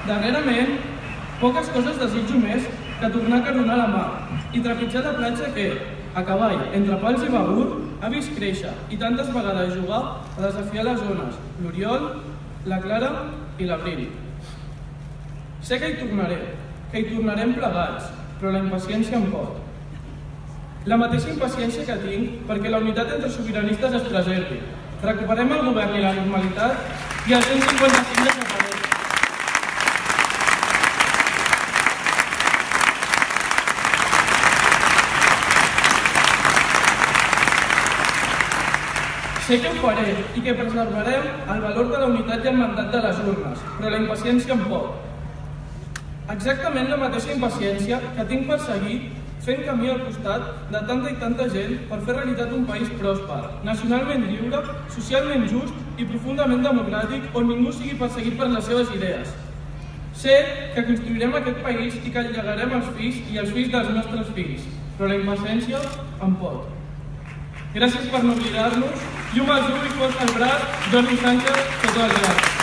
Darrerament, poques coses desitjo més que tornar a caronar la mar i trepitjar la platja que, a cavall, entre pals i begur, ha vist créixer i tantes vegades jugar a desafiar les ones, l'Oriol, la Clara i l'Abril. Sé que hi tornarem plegats, però la impaciència em pot. La mateixa impaciència que tinc perquè la unitat entre sobiranistes es preservi. Recuperem el govern i la normalitat i el 155 desapareix. Sé que ho faré i que preservarem el valor de la unitat i el mandat de les urnes, però la impaciència em pot. Exactament la mateixa impaciència que tinc per seguir fent camí al costat de tanta i tanta gent per fer realitat un país pròsper, nacionalment lliure, socialment just i profundament democràtic on ningú sigui perseguit per les seves idees. Sé que construirem aquest país i que el llegarem als fills i als fills dels nostres fills, però la impaciència em pot. Gràcies per no oblidar-nos. Llum als ulls, fort al braç, Jordi Sánchez, tot el gràcies.